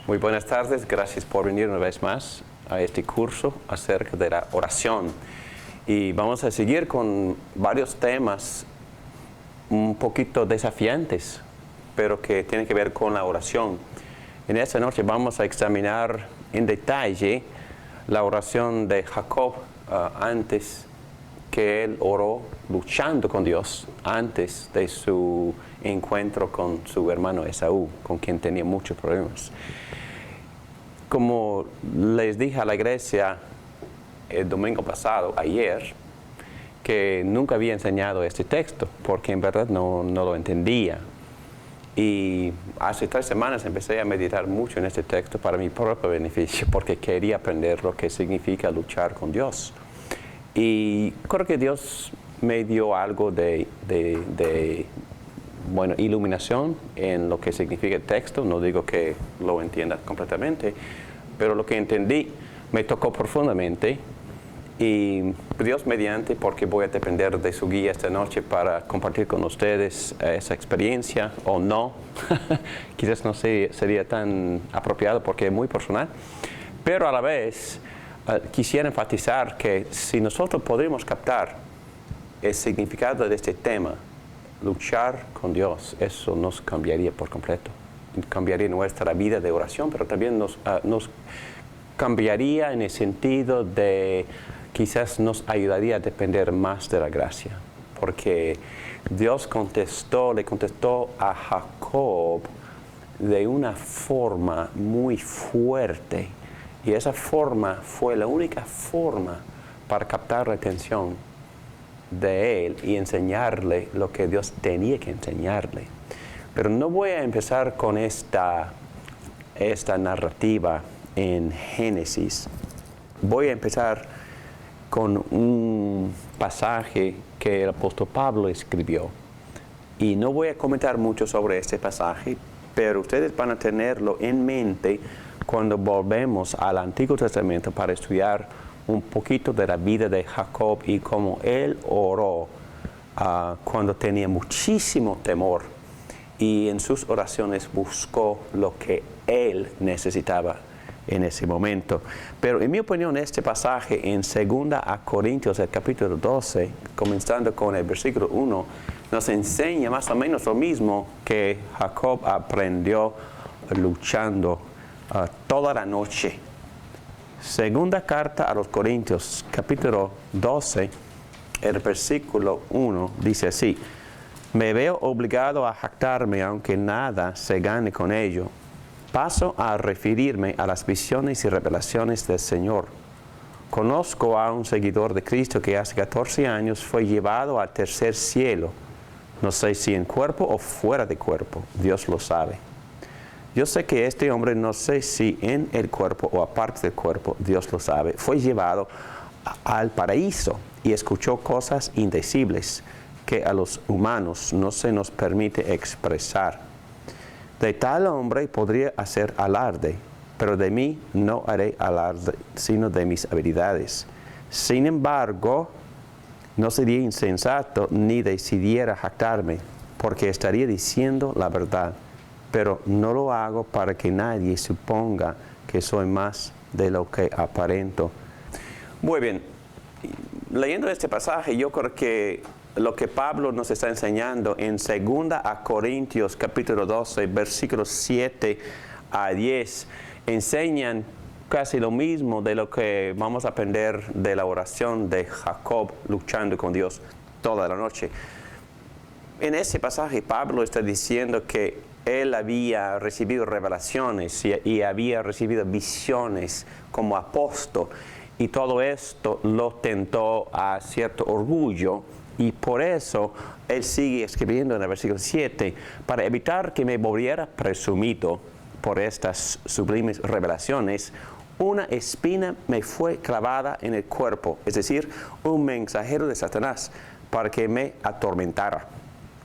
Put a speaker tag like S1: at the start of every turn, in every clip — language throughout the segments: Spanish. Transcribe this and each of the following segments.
S1: Muy buenas tardes, gracias por venir una vez más a este curso acerca de la oración. Y vamos a seguir con varios temas un poquito desafiantes, pero que tienen que ver con la oración. En esta noche vamos a examinar en detalle la oración de Jacob antes que él oró luchando con Dios antes de su encuentro con su hermano Esaú, con quien tenía muchos problemas. Como les dije a la iglesia el domingo pasado, ayer, que nunca había enseñado este texto, porque en verdad no lo entendía. Y hace 3 semanas empecé a meditar mucho en este texto para mi propio beneficio, porque quería aprender lo que significa luchar con Dios. Y creo que Dios me dio algo de iluminación en lo que significa el texto. No digo que lo entienda completamente, pero lo que entendí me tocó profundamente. Y Dios mediante, porque voy a depender de su guía esta noche para compartir con ustedes esa experiencia, o no. Quizás no sería tan apropiado porque es muy personal, pero a la vez quisiera enfatizar que si nosotros podríamos captar el significado de este tema, luchar con Dios, eso nos cambiaría por completo. Cambiaría nuestra vida de oración, pero también nos cambiaría en el sentido de quizás nos ayudaría a depender más de la gracia. Porque Dios le contestó a Jacob de una forma muy fuerte. Y esa forma fue la única forma para captar la atención de él y enseñarle lo que Dios tenía que enseñarle. Pero no voy a empezar con esta narrativa en Génesis. Voy a empezar con un pasaje que el apóstol Pablo escribió. Y no voy a comentar mucho sobre este pasaje, pero ustedes van a tenerlo en mente cuando volvemos al Antiguo Testamento para estudiar un poquito de la vida de Jacob y cómo él oró cuando tenía muchísimo temor y en sus oraciones buscó lo que él necesitaba en ese momento. Pero en mi opinión este pasaje en 2 Corintios, el capítulo 12, comenzando con el versículo 1, nos enseña más o menos lo mismo que Jacob aprendió luchando toda la noche. Segunda carta a los Corintios, capítulo 12, el versículo 1, dice así: me veo obligado a jactarme, aunque nada se gane con ello. Paso a referirme a las visiones y revelaciones del Señor. Conozco a un seguidor de Cristo que hace 14 años fue llevado al tercer cielo. No sé si en cuerpo o fuera de cuerpo, Dios lo sabe. Yo sé que este hombre, no sé si en el cuerpo o aparte del cuerpo, Dios lo sabe, fue llevado al paraíso y escuchó cosas indecibles que a los humanos no se nos permite expresar. De tal hombre podría hacer alarde, pero de mí no haré alarde, sino de mis habilidades. Sin embargo, no sería insensato ni decidiera jactarme, porque estaría diciendo la verdad. Pero no lo hago para que nadie suponga que soy más de lo que aparento. Muy bien, leyendo este pasaje, yo creo que lo que Pablo nos está enseñando en 2 Corintios capítulo 12, versículos 7 a 10, enseñan casi lo mismo de lo que vamos a aprender de la oración de Jacob luchando con Dios toda la noche. En ese pasaje Pablo está diciendo que él había recibido revelaciones y había recibido visiones como apóstol, y todo esto lo tentó a cierto orgullo, y por eso él sigue escribiendo en el versículo 7, para evitar que me volviera presumido por estas sublimes revelaciones, una espina me fue clavada en el cuerpo, es decir, un mensajero de Satanás, para que me atormentara.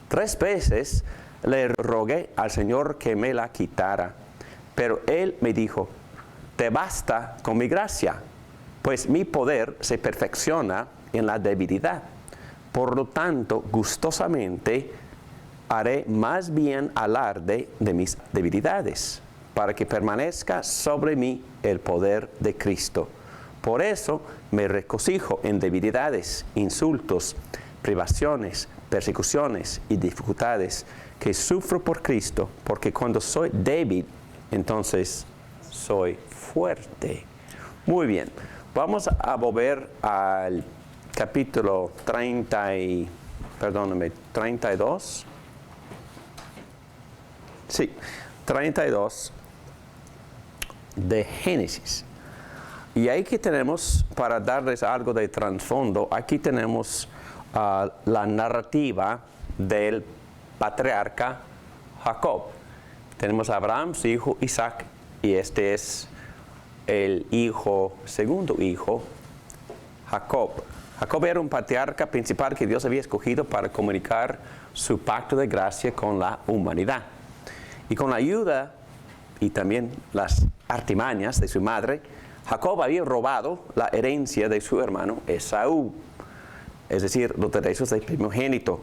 S1: 3 veces le rogué al Señor que me la quitara, pero Él me dijo: te basta con mi gracia, pues mi poder se perfecciona en la debilidad. Por lo tanto, gustosamente haré más bien alarde de mis debilidades, para que permanezca sobre mí el poder de Cristo. Por eso me regocijo en debilidades, insultos, privaciones, persecuciones y dificultades que sufro por Cristo, porque cuando soy débil, entonces soy fuerte. Muy bien, vamos a volver al capítulo 32. Sí, 32 de Génesis. Y aquí tenemos, para darles algo de trasfondo, aquí tenemos la narrativa del patriarca Jacob. Tenemos a Abraham, su hijo Isaac, y este es el segundo hijo, Jacob. Jacob era un patriarca principal que Dios había escogido para comunicar su pacto de gracia con la humanidad. Y con la ayuda y también las artimañas de su madre, Jacob había robado la herencia de su hermano Esaú, es decir, los derechos del primogénito.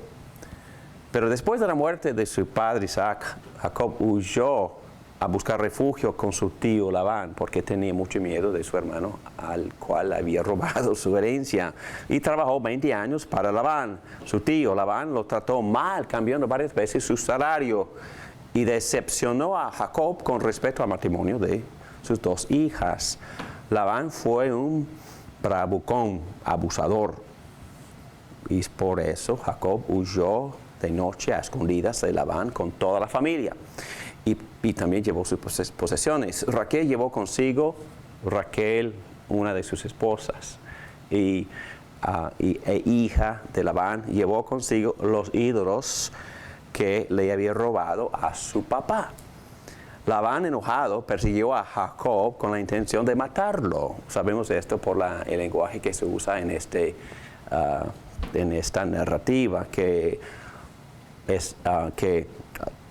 S1: Pero después de la muerte de su padre Isaac, Jacob huyó a buscar refugio con su tío Labán, porque tenía mucho miedo de su hermano, al cual había robado su herencia. Y trabajó 20 años para Labán. Su tío Labán lo trató mal, cambiando varias veces su salario, y decepcionó a Jacob con respecto al matrimonio de sus dos hijas. Labán fue un bravucón, abusador, y por eso Jacob huyó de noche a escondidas de Labán con toda la familia. Y también llevó sus posesiones. Raquel llevó consigo, una de sus esposas, e hija de Labán, llevó consigo los ídolos que le había robado a su papá. Labán, enojado, persiguió a Jacob con la intención de matarlo. Sabemos esto por el lenguaje que se usa en esta narrativa, que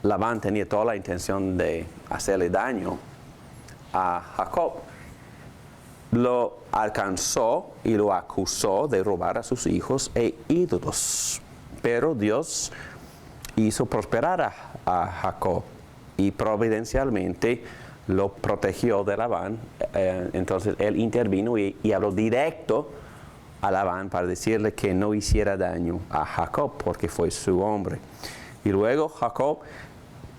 S1: Labán tenía toda la intención de hacerle daño a Jacob. Lo alcanzó y lo acusó de robar a sus hijos e ídolos. Pero Dios hizo prosperar a Jacob y providencialmente lo protegió de Labán. Entonces él intervino y habló directo a Labán para decirle que no hiciera daño a Jacob, porque fue su hombre. Y luego Jacob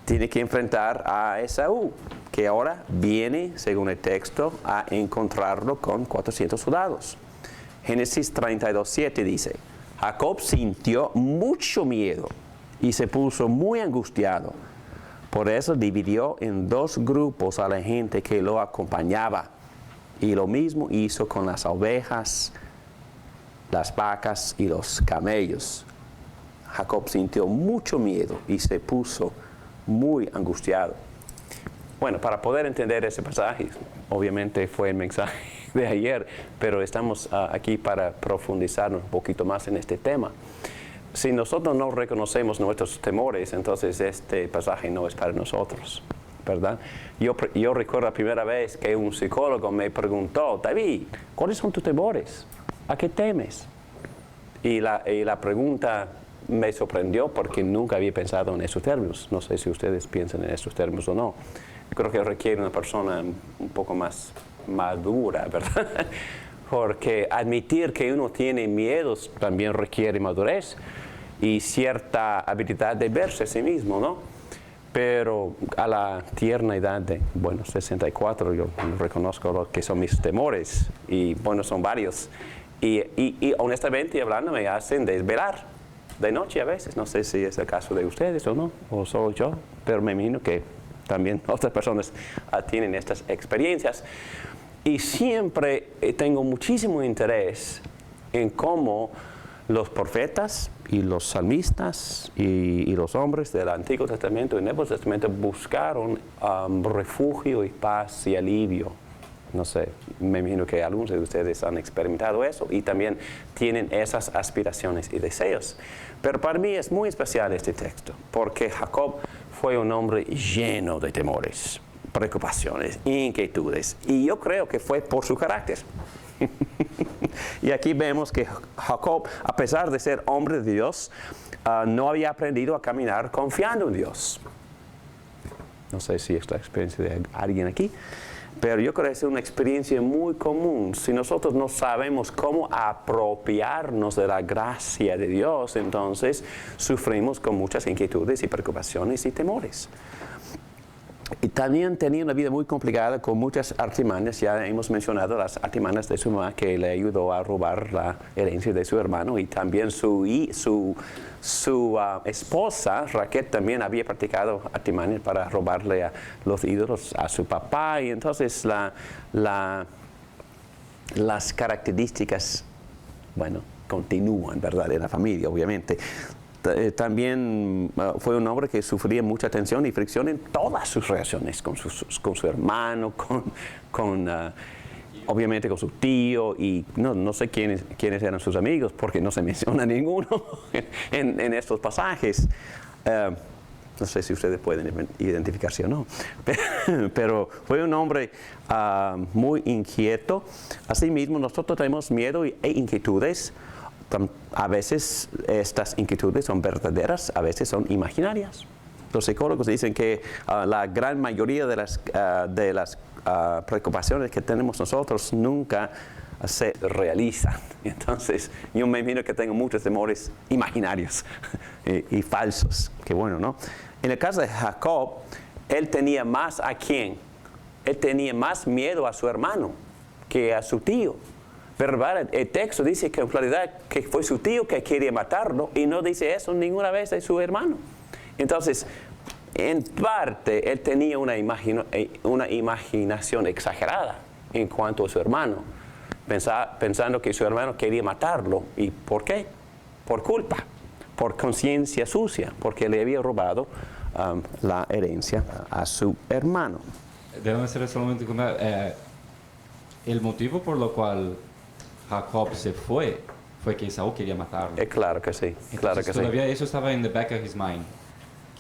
S1: tiene que enfrentar a Esaú, que ahora viene, según el texto, a encontrarlo con 400 soldados. Génesis 32:7 dice: Jacob sintió mucho miedo y se puso muy angustiado. Por eso dividió en dos grupos a la gente que lo acompañaba. Y lo mismo hizo con las ovejas, las vacas y los camellos. Jacob sintió mucho miedo y se puso muy angustiado. Bueno, para poder entender ese pasaje, obviamente fue el mensaje de ayer, pero estamos aquí para profundizar un poquito más en este tema. Si nosotros no reconocemos nuestros temores, entonces este pasaje no es para nosotros, ¿verdad? Yo recuerdo la primera vez que un psicólogo me preguntó: David, ¿cuáles son tus temores? ¿A qué temes? Y la pregunta me sorprendió porque nunca había pensado en esos términos. No sé si ustedes piensan en esos términos o no. Yo creo que requiere una persona un poco más madura, ¿verdad? Porque admitir que uno tiene miedos también requiere madurez y cierta habilidad de verse a sí mismo, ¿no? Pero a la tierna edad de, 64, yo reconozco lo que son mis temores, y son varios. Y honestamente hablando, me hacen desvelar de noche a veces. No sé si es el caso de ustedes o no, o solo yo, pero me imagino que también otras personas tienen estas experiencias. Y siempre tengo muchísimo interés en cómo los profetas y los salmistas y los hombres del Antiguo Testamento y Nuevo Testamento buscaron refugio y paz y alivio. No sé, me imagino que algunos de ustedes han experimentado eso y también tienen esas aspiraciones y deseos. Pero para mí es muy especial este texto, porque Jacob fue un hombre lleno de temores, preocupaciones, inquietudes, y yo creo que fue por su carácter. Y aquí vemos que Jacob, a pesar de ser hombre de Dios, no había aprendido a caminar confiando en Dios. No sé si es la experiencia de alguien aquí, pero yo creo que es una experiencia muy común. Si nosotros no sabemos cómo apropiarnos de la gracia de Dios, entonces sufrimos con muchas inquietudes y preocupaciones y temores. Y también tenía una vida muy complicada con muchas artimañas. Ya hemos mencionado las artimañas de su mamá que le ayudó a robar la herencia de su hermano, y también su esposa Raquel también había practicado artimañas para robarle a los ídolos a su papá, y entonces las características, bueno, continúan, ¿verdad?, en la familia, obviamente. También fue un hombre que sufría mucha tensión y fricción en todas sus relaciones con su hermano, obviamente con su tío, y no sé quiénes eran sus amigos porque no se menciona ninguno en estos pasajes. No sé si ustedes pueden identificarse o no, pero fue un hombre muy inquieto. Asimismo, nosotros tenemos miedo e inquietudes. A veces estas inquietudes son verdaderas, a veces son imaginarias. Los psicólogos dicen que la gran mayoría de las preocupaciones que tenemos nosotros nunca se realizan. Entonces, yo me imagino que tengo muchos temores imaginarios y falsos. Qué bueno, ¿no? En el caso de Jacob, él tenía más a quién. Él tenía más miedo a su hermano que a su tío. Pero el texto dice que en realidad que fue su tío que quería matarlo, y no dice eso ninguna vez de su hermano. Entonces, en parte, él tenía una imaginación exagerada en cuanto a su hermano, pensando que su hermano quería matarlo. ¿Y por qué? Por culpa, por conciencia sucia, porque le había robado la herencia a su hermano.
S2: Déjame hacer solamente el motivo por lo cual Jacob se fue que Esaú quería matarlo.
S1: Claro que sí, claro que
S2: todavía
S1: sí.
S2: eso estaba en the back of his mind.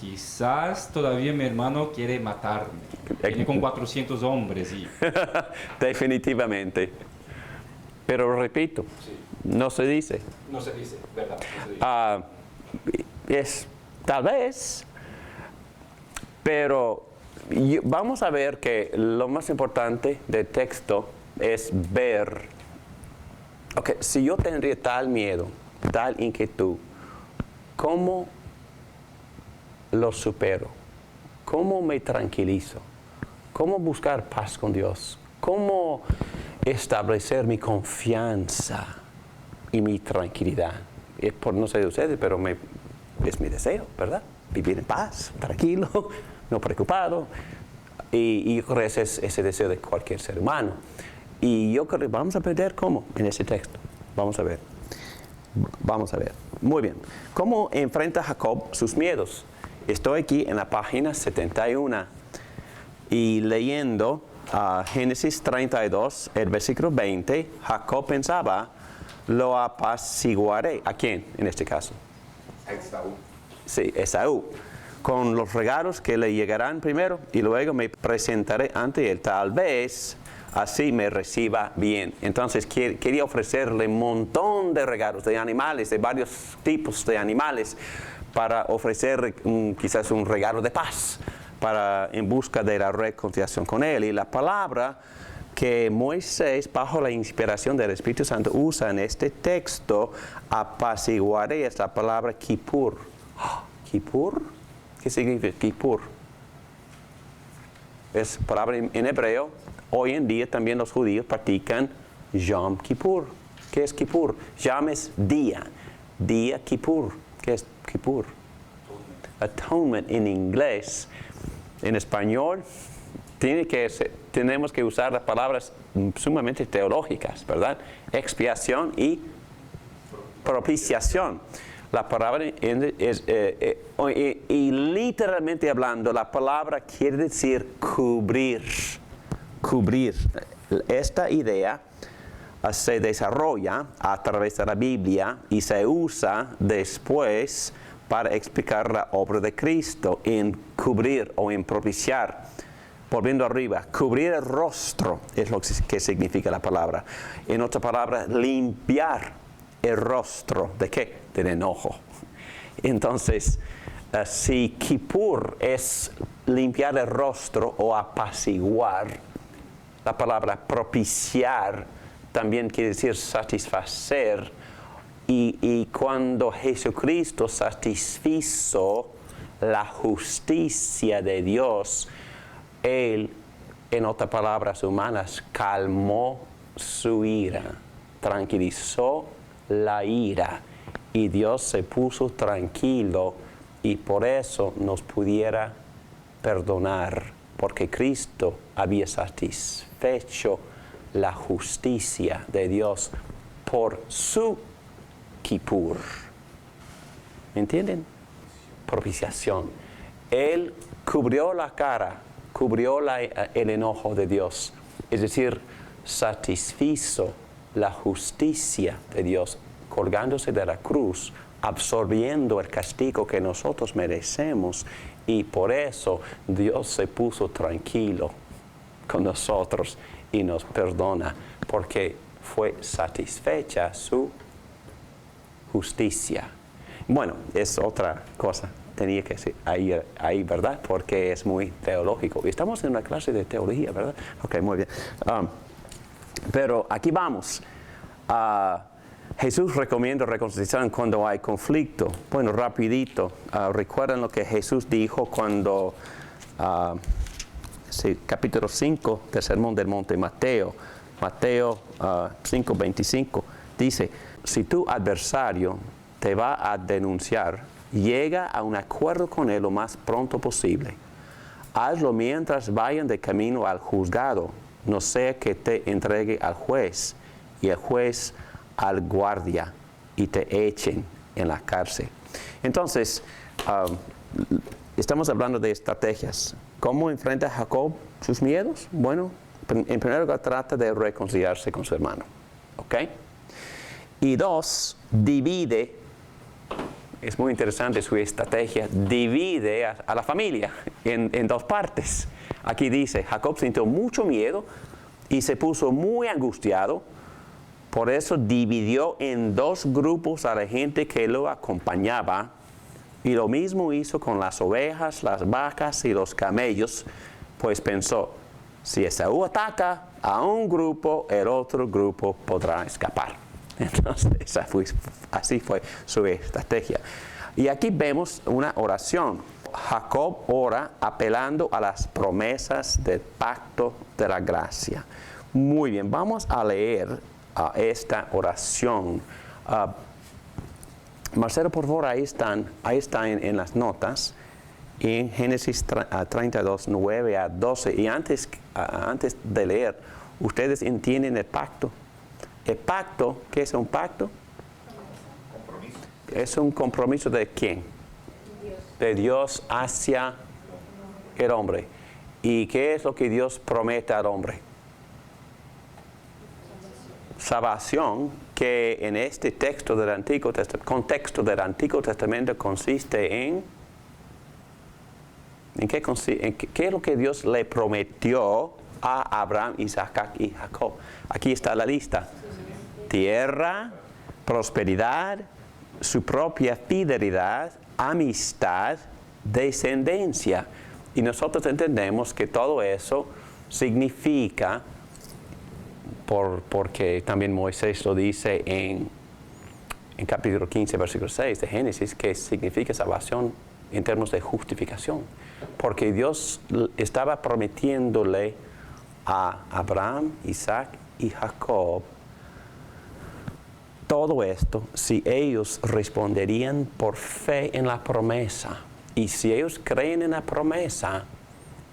S2: Quizás todavía mi hermano quiere matarme. Viene con 400 hombres y...
S1: Definitivamente. Pero repito, sí, no se dice.
S2: No se dice, ¿verdad? No se
S1: dice. Tal vez, pero vamos a ver que lo más importante del texto es ver, si yo tendría tal miedo, tal inquietud, ¿cómo lo supero? ¿Cómo me tranquilizo? ¿Cómo buscar paz con Dios? ¿Cómo establecer mi confianza y mi tranquilidad? No sé de ustedes, pero es mi deseo, ¿verdad? Vivir en paz, tranquilo, no preocupado. Y yo creo que ese es ese deseo de cualquier ser humano. Y yo creo que vamos a aprender cómo en ese texto. Vamos a ver. Muy bien. ¿Cómo enfrenta Jacob sus miedos? Estoy aquí en la página 71 y leyendo Génesis 32, el versículo 20. Jacob pensaba, lo apaciguaré. ¿A quién en este caso?
S2: A Esaú.
S1: Sí, Esaú. Con los regalos que le llegarán primero, y luego me presentaré ante él. Tal vez así me reciba bien. Entonces quería ofrecerle un montón de regalos, de animales, de varios tipos de animales, para ofrecer quizás un regalo de paz, en busca de la reconciliación con él. Y la palabra que Moisés, bajo la inspiración del Espíritu Santo, usa en este texto, apaciguaré, es la palabra kippur. ¿Kippur? ¿Qué significa kippur? Es palabra en hebreo. Hoy en día también los judíos practican Yom Kippur. ¿Qué es Kippur? Yom es día. Día Kippur. ¿Qué es Kippur? Atonement en inglés. En español tenemos que usar las palabras sumamente teológicas, ¿verdad? Expiación y propiciación. La palabra y literalmente hablando, la palabra quiere decir cubrir. Cubrir. Esta idea se desarrolla a través de la Biblia y se usa después para explicar la obra de Cristo en cubrir o en propiciar. Volviendo arriba, cubrir el rostro es lo que significa la palabra. En otra palabra, limpiar el rostro. ¿De qué? Del enojo. Entonces, si Kippur es limpiar el rostro o apaciguar. La palabra propiciar también quiere decir satisfacer. Y cuando Jesucristo satisfizo la justicia de Dios, Él, en otras palabras humanas, calmó su ira, tranquilizó la ira, y Dios se puso tranquilo y por eso nos pudiera perdonar, porque Cristo había satisfecho la justicia de Dios por su Kippur. ¿Me entienden? Propiciación. Él cubrió la cara, cubrió el enojo de Dios. Es decir, satisfizo la justicia de Dios, colgándose de la cruz, absorbiendo el castigo que nosotros merecemos, y por eso Dios se puso tranquilo con nosotros y nos perdona, porque fue satisfecha su justicia. Bueno, es otra cosa, tenía que ser ahí, ¿verdad? Porque es muy teológico. Estamos en una clase de teología, ¿verdad? Ok, muy bien. Pero aquí vamos. Jesús recomienda reconciliación cuando hay conflicto. Bueno, rapidito. ¿Recuerdan lo que Jesús dijo cuando, capítulo 5 del Sermón del Monte, Mateo 5:25, dice: si tu adversario te va a denunciar, llega a un acuerdo con él lo más pronto posible. Hazlo mientras vayan de camino al juzgado, no sea que te entregue al juez y el juez al guardia y te echen en la cárcel. Entonces, estamos hablando de estrategias. ¿Cómo enfrenta Jacob sus miedos? Bueno, en primer lugar trata de reconciliarse con su hermano. ¿Ok? Y dos, divide. Es muy interesante su estrategia. Divide a la familia en dos partes. Aquí dice, Jacob sintió mucho miedo y se puso muy angustiado. Por eso dividió en dos grupos a la gente que lo acompañaba. Y lo mismo hizo con las ovejas, las vacas y los camellos. Pues pensó, si Esaú ataca a un grupo, el otro grupo podrá escapar. Entonces, así fue su estrategia. Y aquí vemos una oración. Jacob ora apelando a las promesas del pacto de la gracia. Muy bien, vamos a leer esta oración. Marcelo, por favor, ahí está en las notas, en Génesis 32, 9 a 12. Y antes de leer, ustedes entienden el pacto. El pacto, ¿qué es un pacto? Compromiso. Es un compromiso de quién? Dios. De Dios hacia el hombre. ¿Y qué es lo que Dios promete al hombre? Salvación, que en este contexto del Antiguo Testamento consiste en qué consiste, qué es lo que Dios le prometió a Abraham, Isaac y Jacob. Aquí está la lista: tierra, prosperidad, su propia fidelidad, amistad, descendencia. Y nosotros entendemos que todo eso significa, porque también Moisés lo dice en capítulo 15, versículo 6 de Génesis, que significa salvación en términos de justificación. Porque Dios estaba prometiéndole a Abraham, Isaac y Jacob todo esto si ellos responderían por fe en la promesa. Y si ellos creen en la promesa,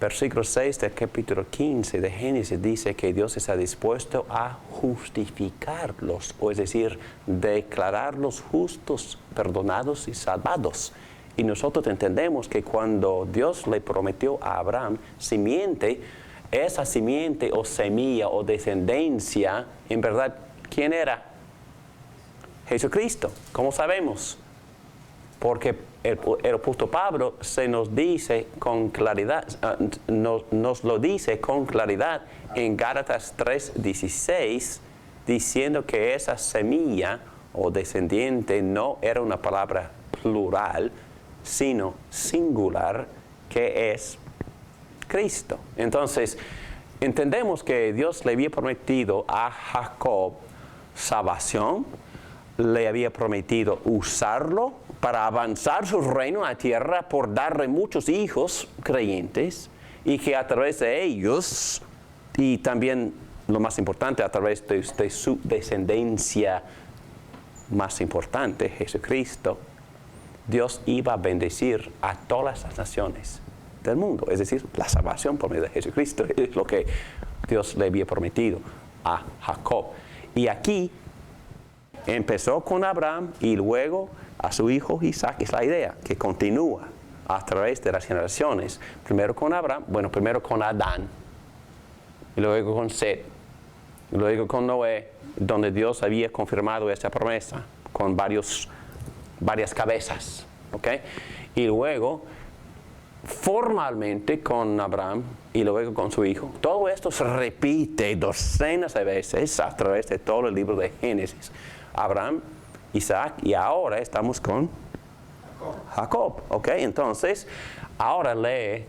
S1: versículo 6 del capítulo 15 de Génesis dice que Dios está dispuesto a justificarlos, o es decir, declararlos justos, perdonados y salvados. Y nosotros entendemos que cuando Dios le prometió a Abraham simiente, esa simiente o semilla o descendencia, en verdad, ¿quién era? Jesucristo. ¿Cómo sabemos? Porque el apóstol Pablo se nos dice con claridad, nos lo dice con claridad en Gálatas 3:16, diciendo que esa semilla o descendiente no era una palabra plural, sino singular, que es Cristo. Entonces, entendemos que Dios le había prometido a Jacob salvación, le había prometido usarlo para avanzar su reino a tierra por darle muchos hijos creyentes y que a través de ellos, y también lo más importante, a través de su descendencia más importante, Jesucristo, Dios iba a bendecir a todas las naciones del mundo. Es decir, la salvación por medio de Jesucristo es lo que Dios le había prometido a Jacob. Y aquí empezó con Abraham y luego a su hijo Isaac. Es la idea que continúa a través de las generaciones. Primero con Abraham, primero con Adán, y luego con Set, y luego con Noé, donde Dios había confirmado esta promesa con varias cabezas, ¿ok? Y luego formalmente con Abraham y luego con su hijo. Todo esto se repite docenas de veces a través de todo el libro de Génesis. Abraham, Isaac, y ahora estamos con Jacob, ¿ok? Entonces, ahora lee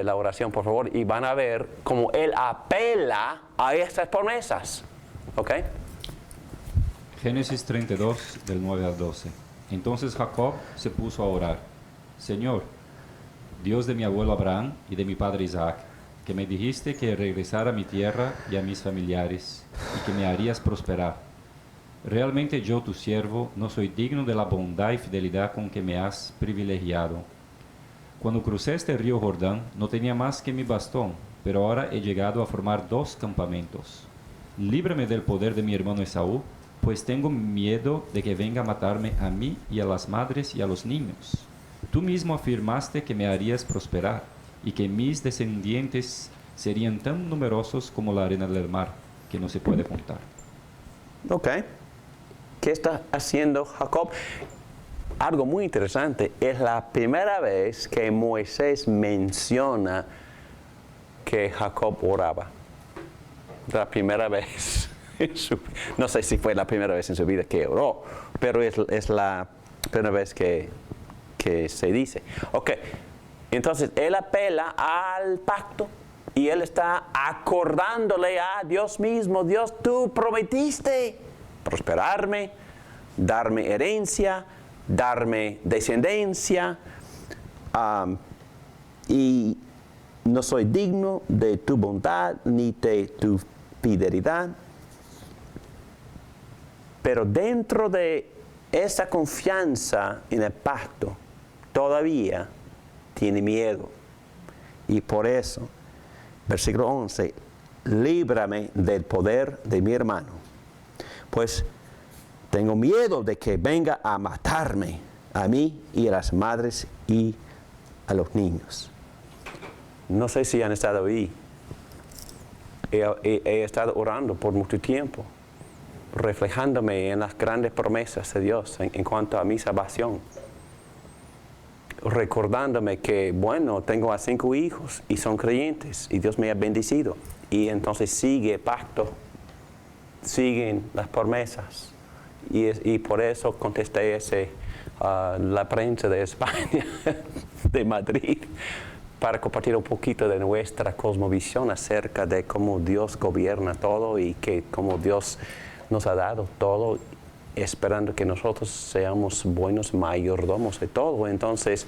S1: la oración, por favor, y van a ver cómo él apela a estas promesas, ¿ok?
S2: Génesis 32, del 9 al 12. Entonces Jacob se puso a orar: Señor, Dios de mi abuelo Abraham y de mi padre Isaac, que me dijiste que regresara a mi tierra y a mis familiares, y que me harías prosperar. Realmente yo, tu siervo, no soy digno de la bondad y fidelidad con que me has privilegiado. Cuando crucé este río Jordán, no tenía más que mi bastón, pero ahora he llegado a formar 2 campamentos. Líbrame del poder de mi hermano Esaú, pues tengo miedo de que venga a matarme a mí y a las madres y a los niños. Tú mismo afirmaste que me harías prosperar y que mis descendientes serían tan numerosos como la arena del mar, que no se puede contar.
S1: Ok. ¿Qué está haciendo Jacob? Algo muy interesante. Es la primera vez que Moisés menciona que Jacob oraba. La primera vez. No sé si fue la primera vez en su vida que oró, pero es la primera vez que se dice. Ok. Entonces, él apela al pacto y él está acordándole a Dios mismo: Dios, tú prometiste prosperarme, darme herencia, darme descendencia, y no soy digno de tu bondad ni de tu fidelidad. Pero dentro de esa confianza en el pacto, todavía tiene miedo. Y por eso, versículo 11, líbrame del poder de mi hermano, pues tengo miedo de que venga a matarme a mí y a las madres y a los niños. No sé si han estado ahí. He estado orando por mucho tiempo, reflejándome en las grandes promesas de Dios en cuanto a mi salvación. Recordándome que, tengo a 5 hijos y son creyentes y Dios me ha bendecido. Y entonces sigue el pacto, siguen las promesas. Y por eso contesté la prensa de España, de Madrid, para compartir un poquito de nuestra cosmovisión acerca de cómo Dios gobierna todo y cómo Dios nos ha dado todo, esperando que nosotros seamos buenos mayordomos de todo. Entonces,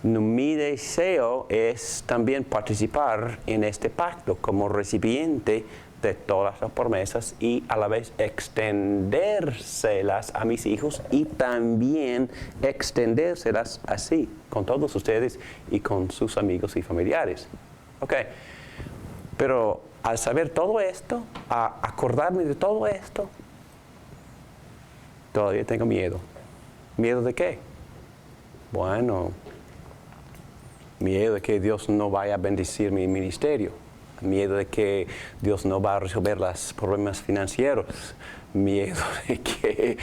S1: mi deseo es también participar en este pacto como recipiente de todas las promesas y a la vez extendérselas a mis hijos y también extendérselas así con todos ustedes y con sus amigos y familiares. Ok, pero al saber todo esto, a acordarme de todo esto, todavía tengo miedo. ¿Miedo de qué? Miedo de que Dios no vaya a bendecir mi ministerio. Miedo de que Dios no va a resolver los problemas financieros. Miedo de que,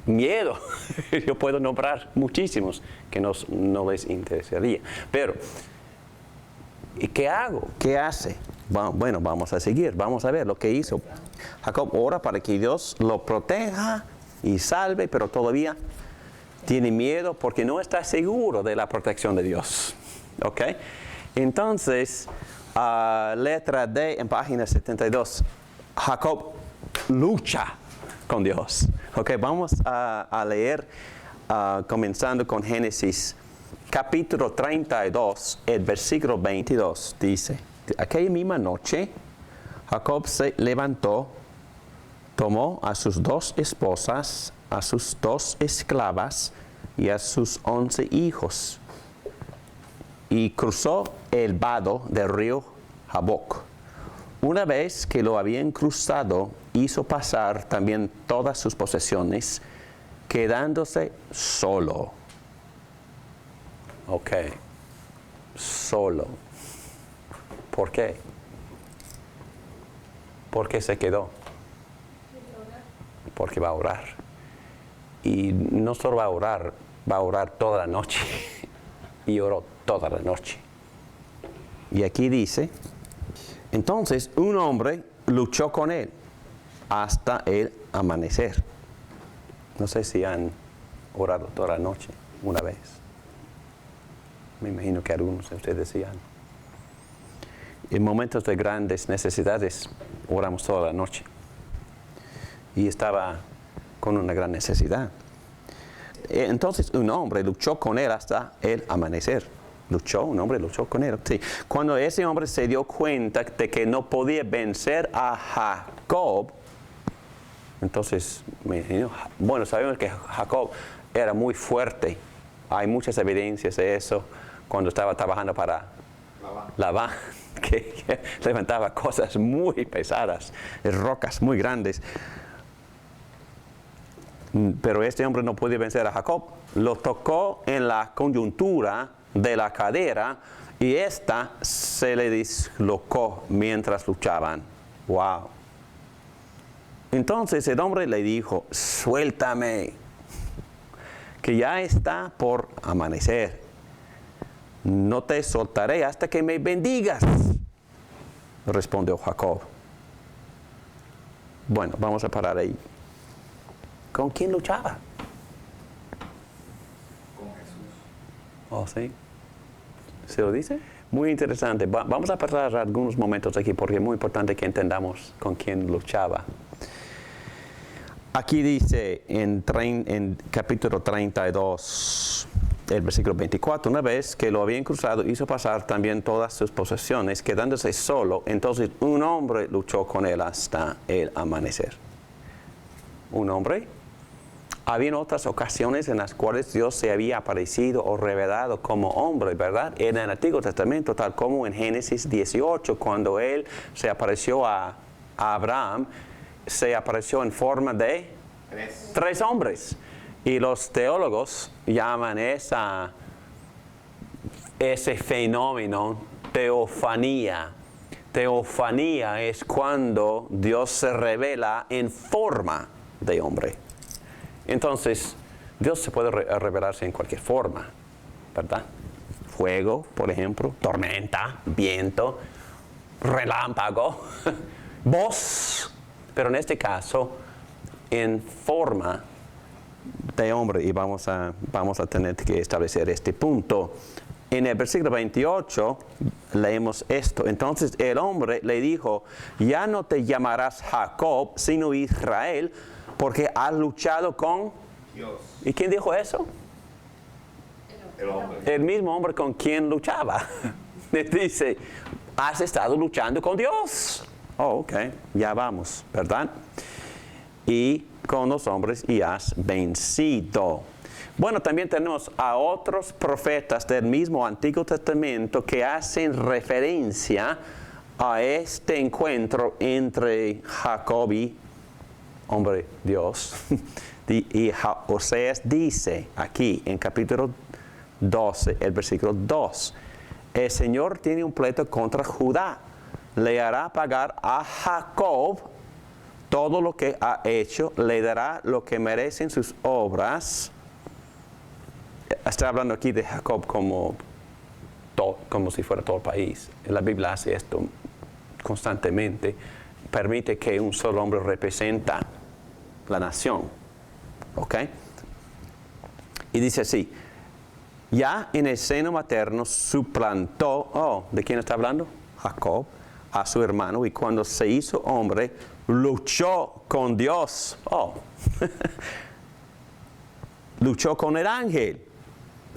S1: miedo. Yo puedo nombrar muchísimos que no les interesaría. Pero, ¿y qué hago? ¿Qué hace? Vamos a seguir. Vamos a ver lo que hizo. Jacob ora para que Dios lo proteja y salve, pero todavía tiene miedo porque no está seguro de la protección de Dios. ¿Ok? Entonces, letra D en página 72, Jacob lucha con Dios. Ok, vamos a leer comenzando con Génesis capítulo 32, el versículo 22. Dice, aquella misma noche, Jacob se levantó, tomó a sus 2 esposas, a sus 2 esclavas y a sus 11 hijos, y cruzó el vado del río Jaboc. Una vez que lo habían cruzado, hizo pasar también todas sus posesiones, quedándose solo. Ok, solo. ¿Por qué? ¿Por qué se quedó? Porque va a orar. Y no solo va a orar toda la noche. Y oró toda la noche. Y aquí dice, entonces un hombre luchó con él hasta el amanecer. No sé si han orado toda la noche una vez. Me imagino que algunos de ustedes sí han. En momentos de grandes necesidades oramos toda la noche. Y estaba con una gran necesidad. Entonces un hombre luchó con él hasta el amanecer. Un hombre luchó con él. Sí. Cuando ese hombre se dio cuenta de que no podía vencer a Jacob, entonces, bueno, sabemos que Jacob era muy fuerte. Hay muchas evidencias de eso cuando estaba trabajando para Labán, que levantaba cosas muy pesadas, rocas muy grandes. Pero este hombre no podía vencer a Jacob. Lo tocó en la coyuntura de la cadera y esta se le dislocó mientras luchaban. ¡Wow! Entonces el hombre le dijo, suéltame, que ya está por amanecer. No te soltaré hasta que me bendigas, respondió Jacob. Bueno, vamos a parar ahí. ¿Con quién luchaba?
S2: Con Jesús.
S1: ¿Oh, sí? ¿Se lo dice? Muy interesante. Vamos a pasar algunos momentos aquí porque es muy importante que entendamos con quién luchaba. Aquí dice en capítulo 32, el versículo 24, una vez que lo habían cruzado, hizo pasar también todas sus posesiones, quedándose solo. Entonces un hombre luchó con él hasta el amanecer. ¿Un hombre? Habían otras ocasiones en las cuales Dios se había aparecido o revelado como hombre, ¿verdad? En el Antiguo Testamento, tal como en Génesis 18, cuando Él se apareció a Abraham, se apareció en forma de 3 hombres. Y los teólogos llaman ese fenómeno teofanía. Teofanía es cuando Dios se revela en forma de hombre. Entonces, Dios se puede revelarse en cualquier forma, ¿verdad? Fuego, por ejemplo, tormenta, viento, relámpago, voz, pero en este caso, en forma de hombre. Y vamos a tener que establecer este punto. En el versículo 28 leemos esto. Entonces el hombre le dijo, ya no te llamarás Jacob, sino Israel, porque has luchado con
S2: Dios.
S1: ¿Y quién dijo eso?
S2: El hombre.
S1: El mismo hombre con quien luchaba. Le dice, has estado luchando con Dios. Oh, ok, ya vamos, ¿verdad? Y con los hombres y has vencido. Bueno, también tenemos a otros profetas del mismo Antiguo Testamento que hacen referencia a este encuentro entre Jacob y hombre Dios. Y Oseas dice aquí en capítulo 12, el versículo 2, el Señor tiene un pleito contra Judá, le hará pagar a Jacob todo lo que ha hecho, le dará lo que merecen sus obras. Está hablando aquí de Jacob como si fuera todo el país. La Biblia hace esto constantemente, permite que un solo hombre representa la nación. ¿Ok? Y dice así, Ya en el seno materno suplantó, ¿de quién está hablando? Jacob, a su hermano, y cuando se hizo hombre, luchó con Dios. Luchó con el ángel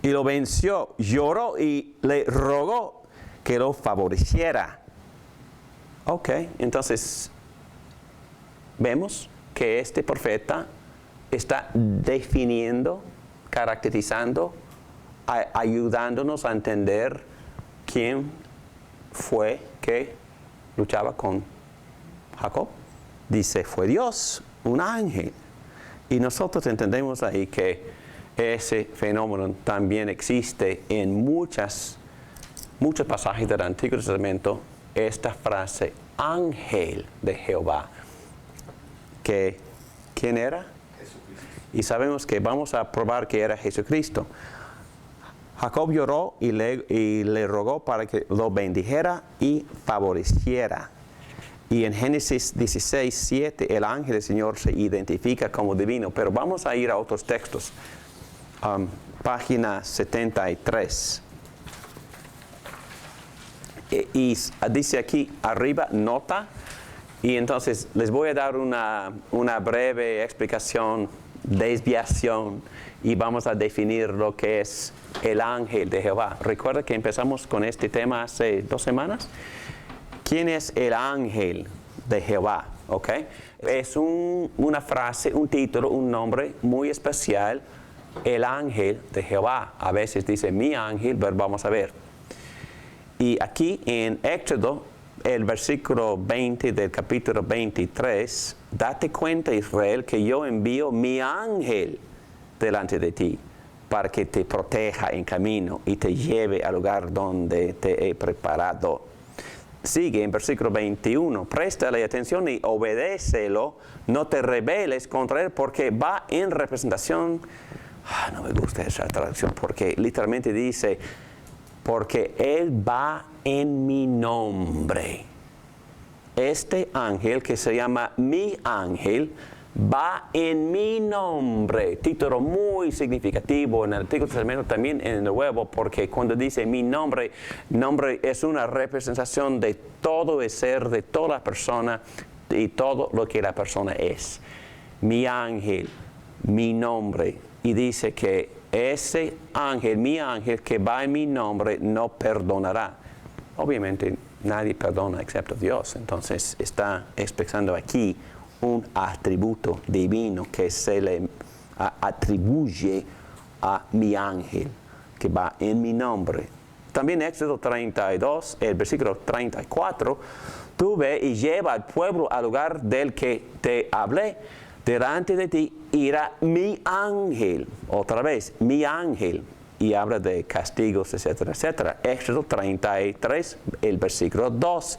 S1: y lo venció, lloró y le rogó que lo favoreciera. Ok, entonces vemos que este profeta está definiendo, caracterizando, ayudándonos a entender quién fue que luchaba con Jacob. Dice, fue Dios, un ángel. Y nosotros entendemos ahí que ese fenómeno también existe en muchos pasajes del Antiguo Testamento, esta frase, ángel de Jehová. ¿Quién era?
S2: Jesucristo.
S1: Y sabemos que vamos a probar que era Jesucristo. Jacob lloró y le rogó para que lo bendijera y favoreciera. Y en Génesis 16:7 el ángel del Señor se identifica como divino. Pero vamos a ir a otros textos. Página 73. Y dice aquí arriba, nota. Y entonces les voy a dar una breve explicación, desviación, y vamos a definir lo que es el ángel de Jehová. Recuerda que empezamos con este tema hace 2 semanas. ¿Quién es el ángel de Jehová? ¿Ok? Es una frase, un título, un nombre muy especial. El ángel de Jehová. A veces dice mi ángel, pero vamos a ver. Y aquí en Éxodo, el versículo 20 del capítulo 23, date cuenta, Israel, que yo envío mi ángel delante de ti para que te proteja en camino y te lleve al lugar donde te he preparado. Sigue en versículo 21, préstale atención y obedécelo, no te rebeles contra él, porque va en representación. No me gusta esa traducción, porque literalmente dice, porque él va en mi nombre. Este ángel, que se llama mi ángel, va en mi nombre. Título muy significativo en el Antiguo Testamento, también en el Nuevo, porque cuando dice mi nombre, nombre es una representación de todo el ser, de toda la persona y todo lo que la persona es. Mi ángel, mi nombre. Y dice que ese ángel, mi ángel que va en mi nombre, no perdonará. Obviamente nadie perdona excepto Dios. Entonces está expresando aquí un atributo divino que se le atribuye a mi ángel que va en mi nombre. También Éxodo 32, el versículo 34, tú ve y lleva al pueblo al lugar del que te hablé. Delante de ti irá mi ángel, otra vez, mi ángel, y habla de castigos, etcétera, etcétera. Éxodo 33, el versículo 2,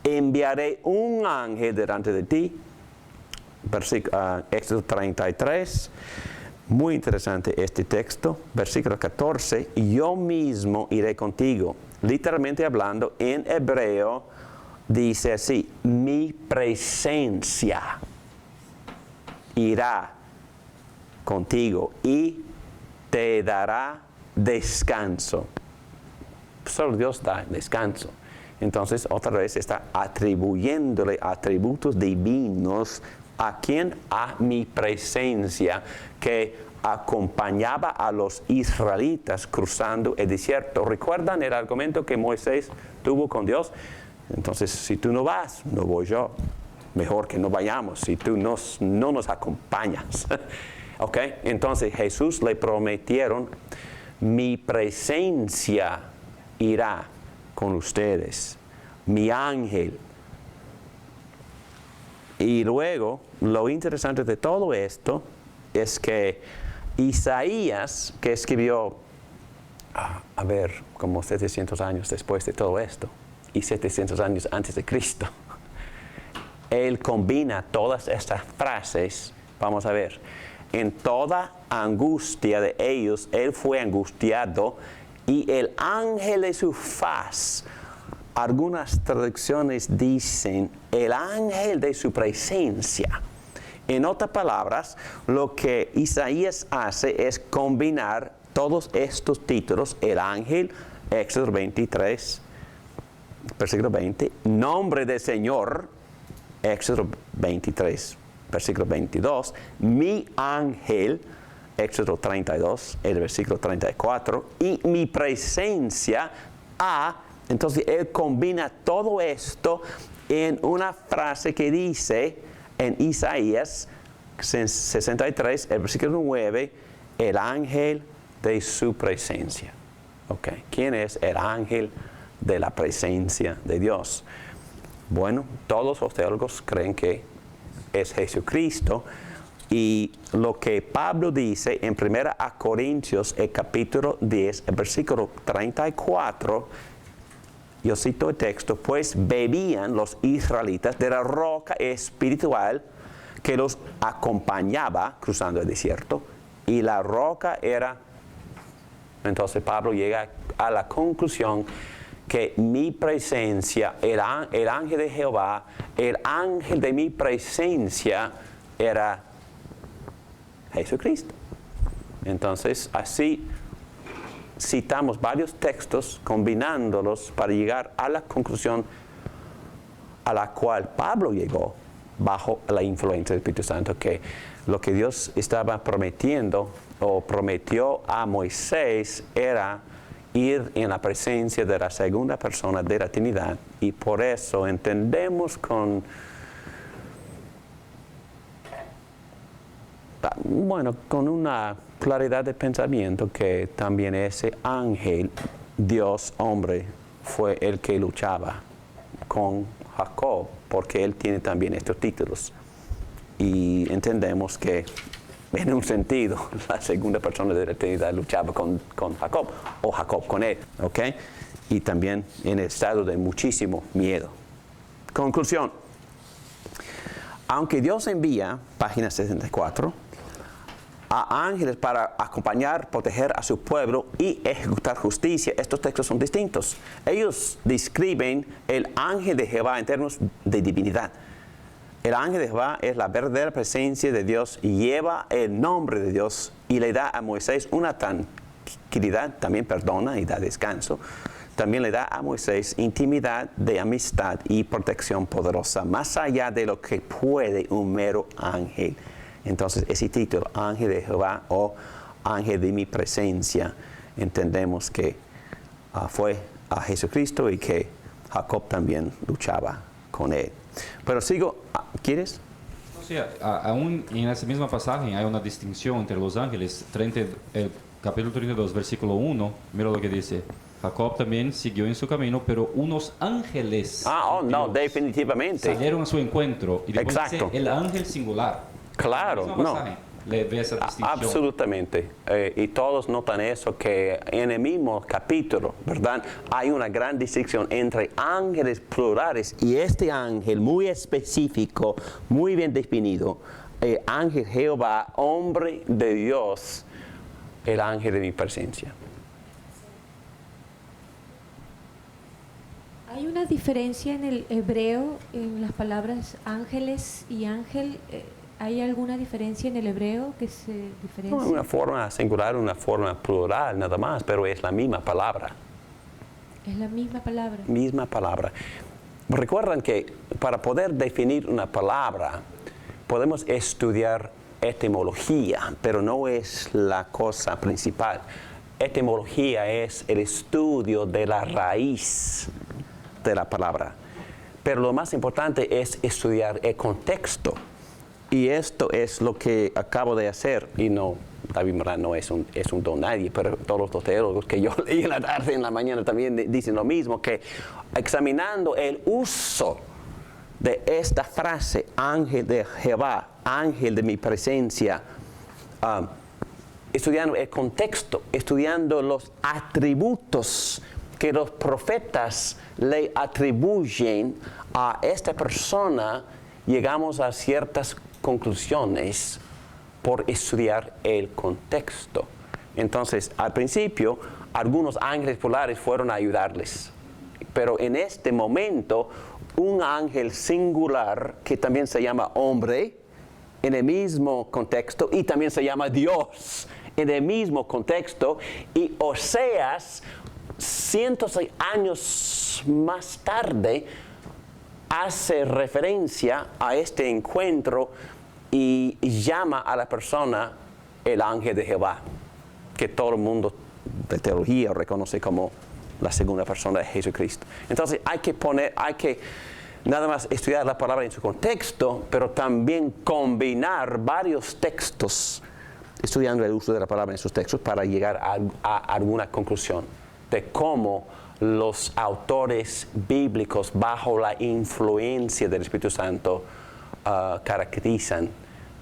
S1: enviaré un ángel delante de ti. Éxodo 33, muy interesante este texto, versículo 14, yo mismo iré contigo. Literalmente hablando, en hebreo dice así, mi presencia irá contigo y te dará descanso. Solo Dios da descanso. Entonces, otra vez está atribuyéndole atributos divinos a quien, a mi presencia, que acompañaba a los israelitas cruzando el desierto. ¿Recuerdan el argumento que Moisés tuvo con Dios? Entonces, si tú no vas, no voy yo. Mejor que no vayamos si tú no nos acompañas. ¿Ok? Entonces Jesús le prometieron, mi presencia irá con ustedes, mi ángel. Y luego, lo interesante de todo esto es que Isaías, que escribió, como 700 años después de todo esto, y 700 años antes de Cristo, él combina todas estas frases, vamos a ver, en toda angustia de ellos, él fue angustiado y el ángel de su faz, algunas traducciones dicen, el ángel de su presencia. En otras palabras, lo que Isaías hace es combinar todos estos títulos, el ángel, Éxodo 23, versículo 20, nombre del Señor, Éxodo 23, versículo 22, mi ángel, Éxodo 32, el versículo 34, y mi presencia, entonces él combina todo esto en una frase que dice en Isaías 63, el versículo 9, el ángel de su presencia. Okay. ¿Quién es el ángel de la presencia de Dios? Bueno, todos los teólogos creen que es Jesucristo, y lo que Pablo dice en 1 Corintios, el capítulo 10, el versículo 34, yo cito el texto, pues bebían los israelitas de la roca espiritual que los acompañaba cruzando el desierto, y la roca era, entonces Pablo llega a la conclusión que mi presencia, el ángel de Jehová, el ángel de mi presencia era Jesucristo. Entonces, así citamos varios textos, combinándolos para llegar a la conclusión a la cual Pablo llegó bajo la influencia del Espíritu Santo, que lo que Dios estaba prometiendo o prometió a Moisés era ir en la presencia de la segunda persona de la Trinidad, y por eso entendemos con una claridad de pensamiento que también ese ángel, Dios hombre, fue el que luchaba con Jacob, porque él tiene también estos títulos, y entendemos que en un sentido la segunda persona de la Trinidad luchaba con Jacob, o Jacob con él, ¿ok? Y también en estado de muchísimo miedo. Conclusión: aunque Dios envía, página 64, a ángeles para acompañar, proteger a su pueblo y ejecutar justicia, estos textos son distintos. Ellos describen el ángel de Jehová en términos de divinidad. El ángel de Jehová es la verdadera presencia de Dios, y lleva el nombre de Dios y le da a Moisés una tranquilidad, también perdona y da descanso. También le da a Moisés intimidad de amistad y protección poderosa, más allá de lo que puede un mero ángel. Entonces, ese título, ángel de Jehová o ángel de mi presencia, entendemos que fue a Jesucristo, y que Jacob también luchaba con él. Pero sigo, ¿quieres?
S2: O sea, aún en esa misma pasaje hay una distinción entre los ángeles. El capítulo 32, versículo 1, mira lo que dice. Jacob también siguió en su camino, pero unos ángeles
S1: no, definitivamente
S2: salieron a su encuentro. Y después
S1: exacto.
S2: dice el ángel singular.
S1: Claro, no.
S2: Le ve esa distinción.
S1: Absolutamente. Y todos notan eso, que en el mismo capítulo, ¿verdad?, hay una gran distinción entre ángeles plurales y este ángel muy específico, muy bien definido. Ángel Jehová, hombre de Dios, el ángel de mi presencia.
S3: ¿Hay una diferencia en el hebreo, en las palabras ángeles y ángel? ¿Hay alguna diferencia en el hebreo que se diferencia?
S1: No, una forma singular, una forma plural nada más, pero es la misma palabra.
S3: Es la misma palabra.
S1: Misma palabra. Recuerdan que para poder definir una palabra podemos estudiar etimología, pero no es la cosa principal. Etimología es el estudio de la raíz de la palabra. Pero lo más importante es estudiar el contexto. Y esto es lo que acabo de hacer. Y no, David Morán no es un don nadie, pero todos los teólogos que yo leí en la tarde, en la mañana, también dicen lo mismo, que examinando el uso de esta frase, ángel de Jehová, ángel de mi presencia, estudiando el contexto, estudiando los atributos que los profetas le atribuyen a esta persona, llegamos a ciertas conclusiones por estudiar el contexto. Entonces, al principio, algunos ángeles polares fueron a ayudarles, pero en este momento, un ángel singular, que también se llama hombre, en el mismo contexto, y también se llama Dios, en el mismo contexto, y Oseas, cientos de años más tarde, hace referencia a este encuentro y llama a la persona el ángel de Jehová, que todo el mundo de teología reconoce como la segunda persona de Jesucristo. Entonces hay que nada más estudiar la palabra en su contexto, pero también combinar varios textos, estudiando el uso de la palabra en sus textos para llegar a alguna conclusión de cómo los autores bíblicos bajo la influencia del Espíritu Santo caracterizan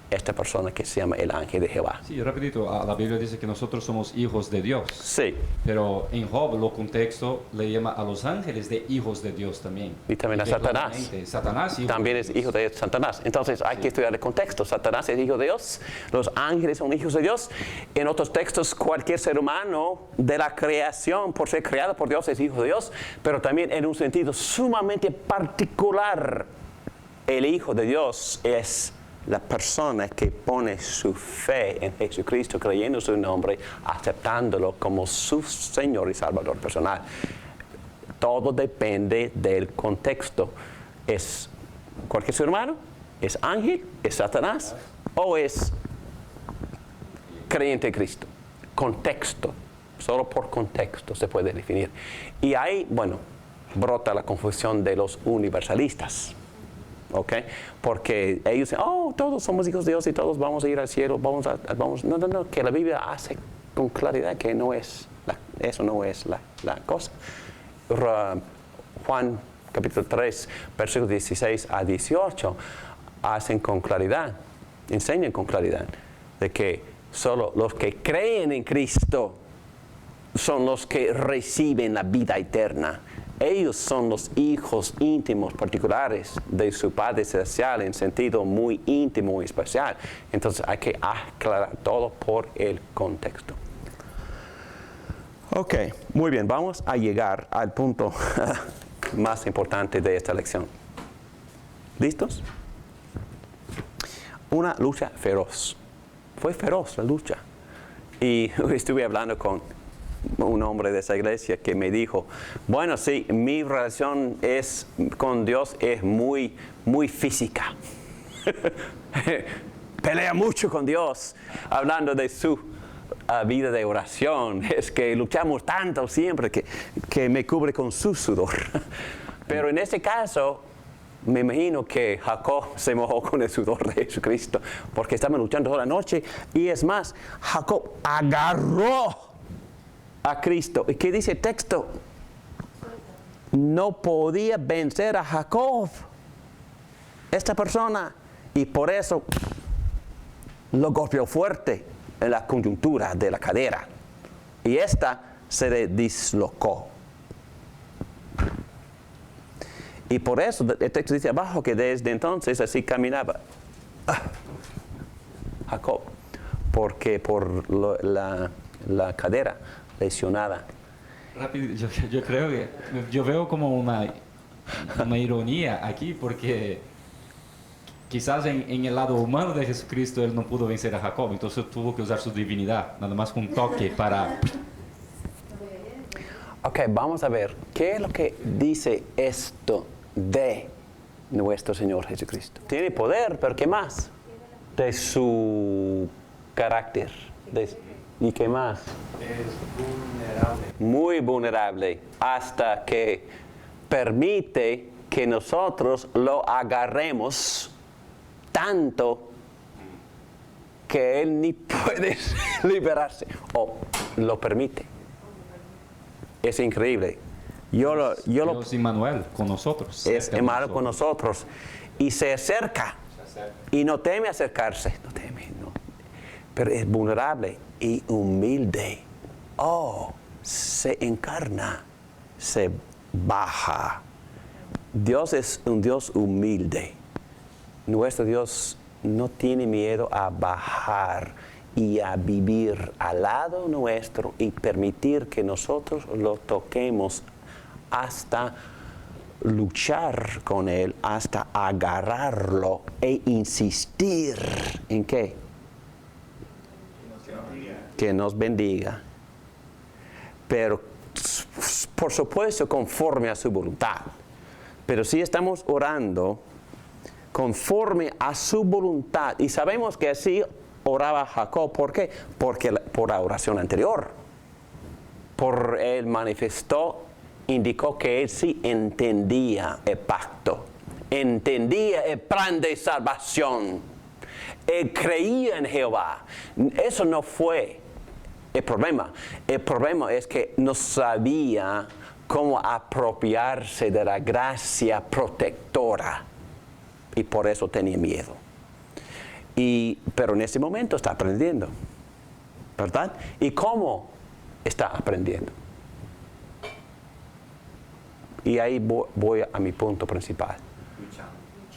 S1: esta persona que se llama el ángel de Jehová.
S2: Sí, rapidito, la Biblia dice que nosotros somos hijos de Dios.
S1: Sí.
S2: Pero en Job, lo contexto le llama a los ángeles de hijos de Dios también.
S1: Y también a Satanás.
S2: Satanás
S1: también es hijo de Satanás. Entonces hay que estudiar el contexto. Satanás es hijo de Dios, los ángeles son hijos de Dios. En otros textos, cualquier ser humano de la creación, por ser creado por Dios, es hijo de Dios. Pero también en un sentido sumamente particular, el hijo de Dios es la persona que pone su fe en Jesucristo, creyendo su nombre, aceptándolo como su Señor y Salvador personal. Todo depende del contexto. ¿Es cualquier ser humano? ¿Es ángel? ¿Es Satanás? ¿O es creyente en Cristo? Contexto. Solo por contexto se puede definir. Y ahí, brota la confusión de los universalistas. ¿Okay? Porque ellos dicen, todos somos hijos de Dios y todos vamos a ir al cielo, No, que la Biblia hace con claridad que eso no es la cosa. Juan capítulo 3, versículos 16 a 18, enseñan con claridad de que solo los que creen en Cristo son los que reciben la vida eterna. Ellos son los hijos íntimos particulares de su Padre Celestial en sentido muy íntimo y especial. Entonces hay que aclarar todo por el contexto. Ok, muy bien, vamos a llegar al punto más importante de esta lección. ¿Listos? Una lucha feroz. Fue feroz la lucha. Y estuve hablando con un hombre de esa iglesia que me dijo, sí, mi relación con Dios es muy, muy física. Pelea mucho con Dios, hablando de su vida de oración. Es que luchamos tanto siempre que me cubre con su sudor. Pero en este caso, me imagino que Jacob se mojó con el sudor de Jesucristo, porque estaban luchando toda la noche. Y es más, Jacob agarró a Cristo. ¿Y qué dice el texto? No podía vencer a Jacob, esta persona, y por eso lo golpeó fuerte en la coyuntura de la cadera. Y esta se le dislocó. Y por eso el texto dice abajo que desde entonces así caminaba Jacob, porque por la cadera lesionada.
S2: Rápido, yo creo que yo veo como una ironía aquí, porque quizás en el lado humano de Jesucristo él no pudo vencer a Jacob, entonces tuvo que usar su divinidad, nada más con un toque para...
S1: Ok, vamos a ver, ¿qué es lo que dice esto de nuestro Señor Jesucristo? Tiene poder, pero ¿qué más? De su carácter. ¿Y qué más?
S4: Es vulnerable.
S1: Muy vulnerable, hasta que permite que nosotros lo agarremos tanto que Él ni puede liberarse, o lo permite. Es increíble.
S2: Dios Emmanuel con nosotros.
S1: Es Emmanuel con nosotros. Y se acerca. Y no teme acercarse. No teme, no. Pero es vulnerable y humilde. Se encarna. Se baja. Dios es un Dios humilde. Nuestro Dios no tiene miedo a bajar y a vivir al lado nuestro y permitir que nosotros lo toquemos hasta luchar con Él, hasta agarrarlo e insistir. ¿En qué? que nos bendiga, pero por supuesto conforme a su voluntad. Pero si estamos orando conforme a su voluntad, y sabemos que así oraba Jacob, ¿por qué? Porque por la oración anterior, por él manifestó, indicó que él sí entendía el pacto, entendía el plan de salvación, él creía en Jehová. Eso no fue el problema. El problema es que no sabía cómo apropiarse de la gracia protectora y por eso tenía miedo. Pero en ese momento está aprendiendo, ¿verdad? ¿Y cómo está aprendiendo? Y ahí voy a mi punto principal.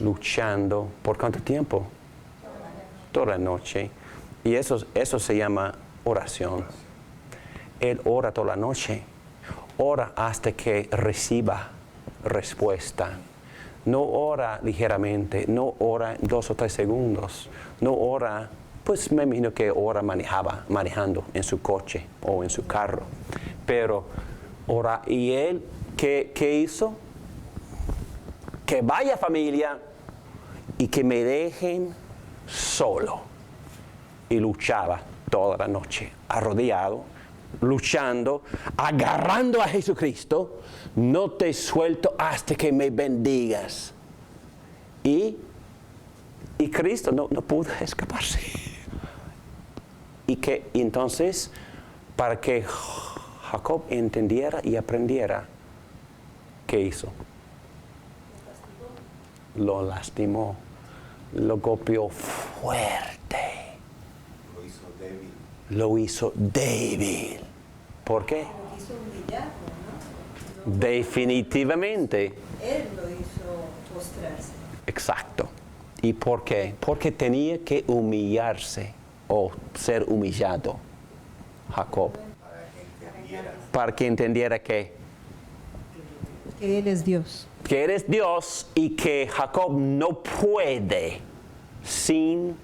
S1: Luchando. ¿Por cuánto tiempo? Toda la noche. Y eso se llama oración. Él ora toda la noche. Ora hasta que reciba respuesta. No ora ligeramente, no ora 2 o 3 segundos. No ora, pues me imagino que ora manejando en su coche o en su carro. Pero ora, y él, ¿qué hizo? Que vaya familia y que me dejen solo. Y luchaba toda la noche, arrodillado, luchando, agarrando a Jesucristo. No te suelto hasta que me bendigas. Y Cristo no pudo escaparse. Y que entonces, para que Jacob entendiera y aprendiera, ¿qué hizo? Lo lastimó, lo golpeó fuerte. Lo hizo débil. ¿Por qué?
S5: Lo hizo humillarlo, ¿no?
S1: Definitivamente.
S5: Él lo hizo postrarse.
S1: Exacto. ¿Y por qué? Porque tenía que humillarse o ser humillado Jacob. Para que entendiera que
S5: Él es Dios.
S1: Que eres Dios y que Jacob no puede sin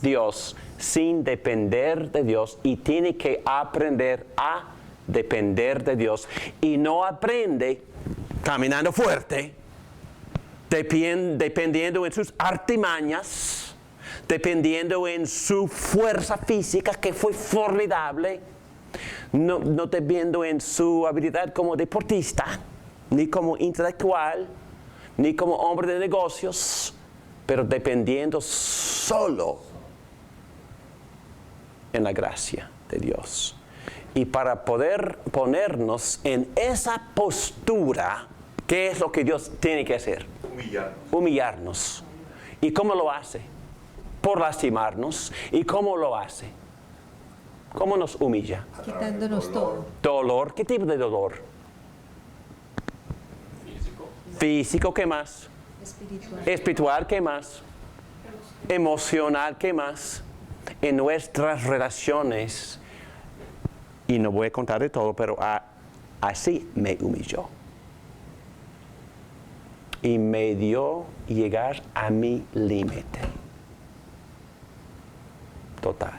S1: Dios, sin depender de Dios, y tiene que aprender a depender de Dios. Y no aprende caminando fuerte, dependiendo en sus artimañas, dependiendo en su fuerza física, que fue formidable, no dependiendo en su habilidad como deportista, ni como intelectual, ni como hombre de negocios, pero dependiendo solo en la gracia de Dios. Y para poder ponernos en esa postura, ¿qué es lo que Dios tiene que hacer? Humillarnos. ¿Y cómo lo hace? Por lastimarnos. ¿Y cómo lo hace? ¿Cómo nos humilla?
S5: Quitándonos todo.
S1: Dolor. ¿Qué tipo de dolor? Físico, ¿qué más? Espiritual, ¿qué más? Emocional, ¿qué más? En nuestras relaciones, y no voy a contar de todo, pero así me humilló. Y me dio llegar a mi límite total.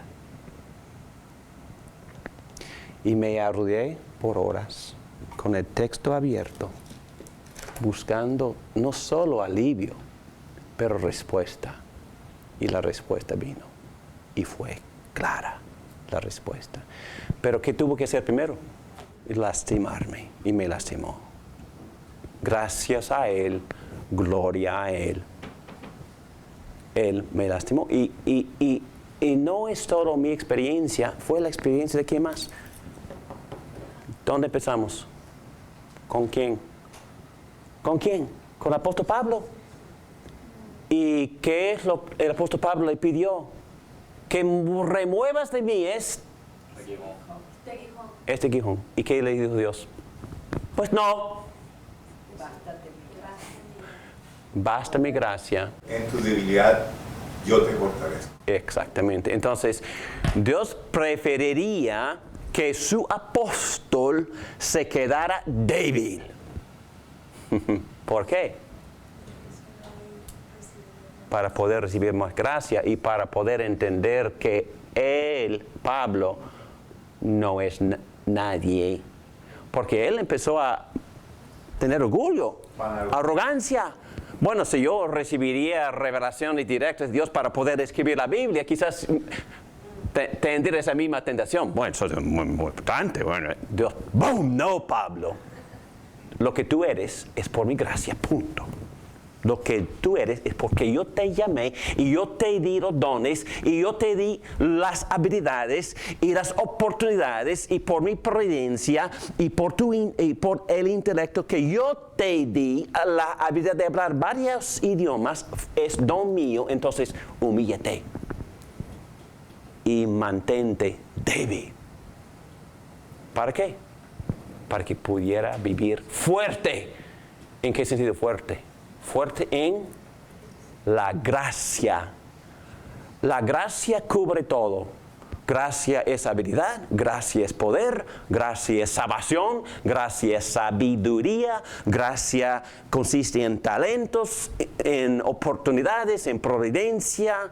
S1: Y me arrodillé por horas con el texto abierto, buscando no solo alivio, pero respuesta. Y la respuesta vino. Y fue clara la respuesta. Pero ¿qué tuvo que hacer primero? Lastimarme. Y me lastimó. Gracias a Él, gloria a Él. Él me lastimó. Y no es solo mi experiencia, fue la experiencia de quién más. ¿Dónde empezamos? ¿Con quién? ¿Con quién? Con el apóstol Pablo. ¿Y qué es lo que el apóstol Pablo le pidió? Que remuevas de mí este guijón. ¿Y qué le dijo Dios? Pues no. Basta mi gracia.
S6: En tu debilidad yo te fortalezco.
S1: Exactamente. Entonces, Dios preferiría que su apóstol se quedara débil. ¿Por qué? Para poder recibir más gracia y para poder entender que él, Pablo, no es nadie. Porque él empezó a tener orgullo, arrogancia. Bueno, si yo recibiría revelaciones directas de Dios para poder escribir la Biblia, quizás tendría esa misma tentación. Bueno, eso es muy importante. Bueno, Dios, ¡boom! No, Pablo. Lo que tú eres es por mi gracia, punto. Lo que tú eres es porque yo te llamé y yo te di los dones y yo te di las habilidades y las oportunidades y por mi providencia y por el intelecto que yo te di, la habilidad de hablar varios idiomas es don mío. Entonces humíllate y mantente débil. ¿Para qué? Para que pudiera vivir fuerte. ¿En qué sentido fuerte? Fuerte en la gracia. La gracia cubre todo. Gracia es habilidad, gracia es poder, gracia es salvación, gracia es sabiduría, gracia consiste en talentos, en oportunidades, en providencia,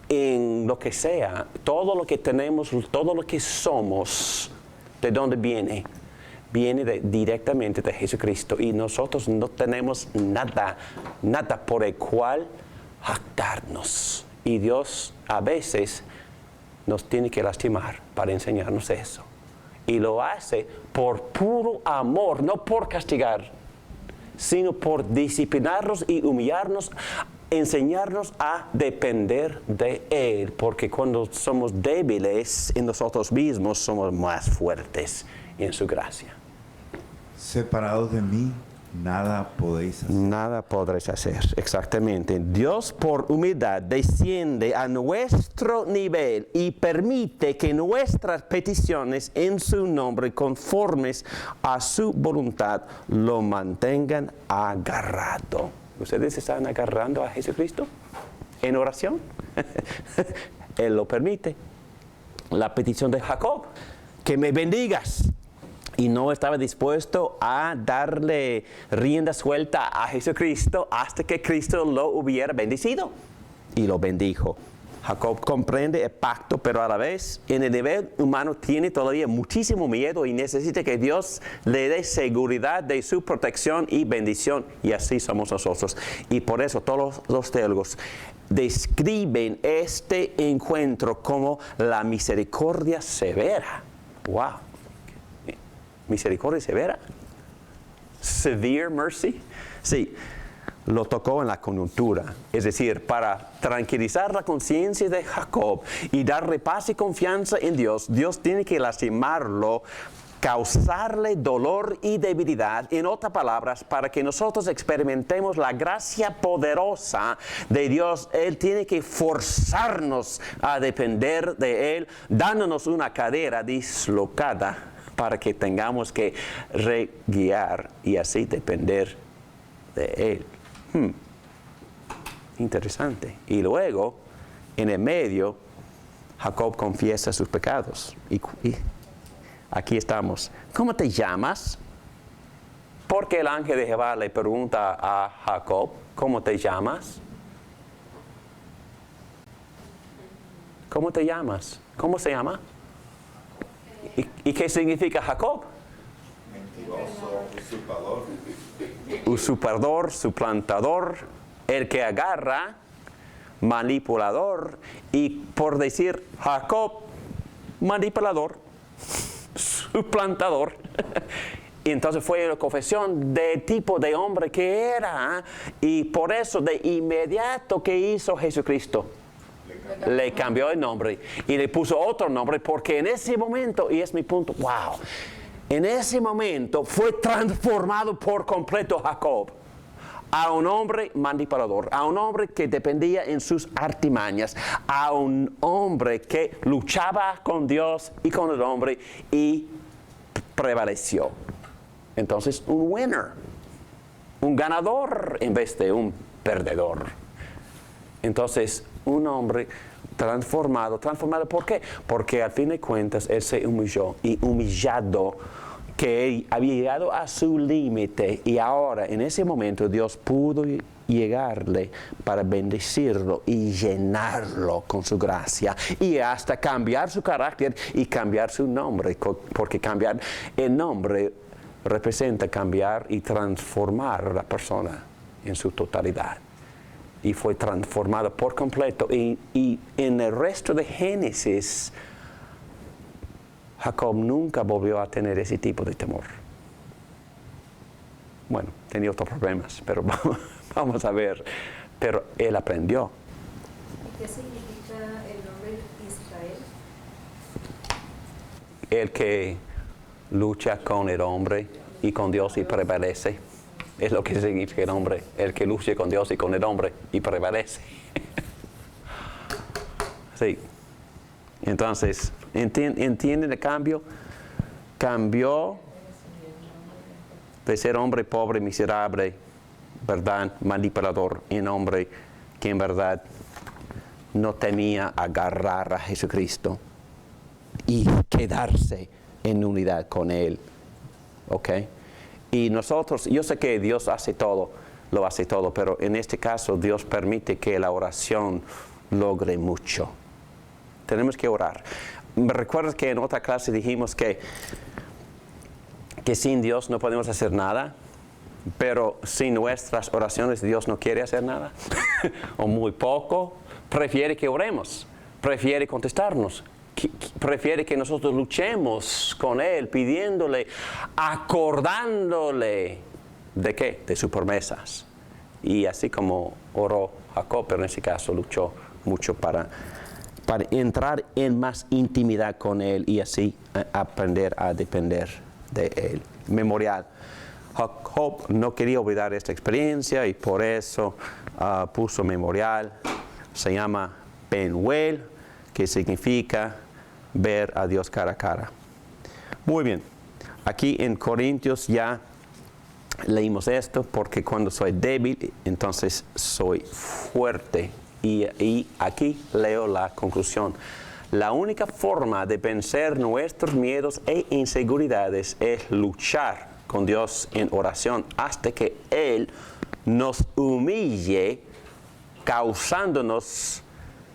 S1: en lo que sea. Todo lo que tenemos, todo lo que somos, ¿de dónde viene? Viene directamente de Jesucristo y nosotros no tenemos nada por el cual jactarnos. Y Dios a veces nos tiene que lastimar para enseñarnos eso. Y lo hace por puro amor, no por castigar, sino por disciplinarnos y humillarnos, enseñarnos a depender de Él. Porque cuando somos débiles en nosotros mismos, somos más fuertes en su gracia.
S6: Separados de mí, nada podéis hacer.
S1: Nada podréis hacer, exactamente. Dios por humildad desciende a nuestro nivel y permite que nuestras peticiones en su nombre, conformes a su voluntad, lo mantengan agarrado. ¿Ustedes están agarrando a Jesucristo en oración? Él lo permite. La petición de Jacob, que me bendigas. Y no estaba dispuesto a darle rienda suelta a Jesucristo hasta que Cristo lo hubiera bendecido. Y lo bendijo. Jacob comprende el pacto, pero a la vez en el nivel humano tiene todavía muchísimo miedo y necesita que Dios le dé seguridad de su protección y bendición. Y así somos nosotros. Y por eso todos los teólogos describen este encuentro como la misericordia severa. ¡Wow! Misericordia severa. Severe mercy. Sí, lo tocó en la coyuntura. Es decir, para tranquilizar la conciencia de Jacob y darle paz y confianza en Dios, Dios tiene que lastimarlo, causarle dolor y debilidad. En otras palabras, para que nosotros experimentemos la gracia poderosa de Dios, Él tiene que forzarnos a depender de Él, dándonos una cadera dislocada para que tengamos que reguiar y así depender de Él. Interesante. Y luego, en el medio, Jacob confiesa sus pecados. Y aquí estamos. ¿Cómo te llamas? Porque el ángel de Jehová le pregunta a Jacob, ¿cómo te llamas? ¿Cómo te llamas? ¿Cómo se llama? ¿Y qué significa Jacob?
S6: Mentiroso, usurpador.
S1: Usurpador, suplantador, el que agarra, manipulador, y por decir Jacob, manipulador, suplantador. Y entonces fue la confesión del tipo de hombre que era, y por eso de inmediato que hizo Jesucristo, le cambió el nombre y le puso otro nombre, porque en ese momento, y es mi punto, wow, en ese momento fue transformado por completo Jacob a un hombre manipulador, a un hombre que dependía en sus artimañas, a un hombre que luchaba con Dios y con el hombre y prevaleció. Entonces, un winner, un ganador en vez de un perdedor. Entonces, un hombre transformado, ¿por qué? Porque al fin de cuentas él se humilló, y humillado, que él había llegado a su límite, y ahora en ese momento Dios pudo llegarle para bendecirlo y llenarlo con su gracia y hasta cambiar su carácter y cambiar su nombre, porque cambiar el nombre representa cambiar y transformar a la persona en su totalidad. Y fue transformado por completo. Y en el resto de Génesis, Jacob nunca volvió a tener ese tipo de temor. Bueno, tenía otros problemas, pero vamos a ver. Pero él aprendió.
S5: ¿Y qué significa el nombre Israel?
S1: El que lucha con el hombre y con Dios y prevalece. Es lo que significa el hombre. El que lucha con Dios y con el hombre y prevalece. Sí. Entonces, ¿entienden el cambio? Cambió de ser hombre pobre, miserable, ¿verdad? Manipulador, en hombre que en verdad no temía agarrar a Jesucristo y quedarse en unidad con Él. ¿Ok? Y nosotros, yo sé que Dios hace todo, lo hace todo, pero en este caso Dios permite que la oración logre mucho. Tenemos que orar. ¿Me recuerdas que en otra clase dijimos que sin Dios no podemos hacer nada? Pero sin nuestras oraciones Dios no quiere hacer nada. O muy poco. Prefiere que oremos. Prefiere contestarnos. Prefiere que nosotros luchemos con Él, pidiéndole, acordándole. ¿De qué? De sus promesas. Y así como oró Jacob, pero en ese caso luchó mucho para entrar en más intimidad con Él y así aprender a depender de Él. Memorial. Jacob no quería olvidar esta experiencia y por eso puso memorial. Se llama Penuel, que significa ver a Dios cara a cara. Muy bien. Aquí en Corintios ya leímos esto, porque cuando soy débil, entonces soy fuerte. Y aquí leo la conclusión. La única forma de vencer nuestros miedos e inseguridades es luchar con Dios en oración hasta que Él nos humille, causándonos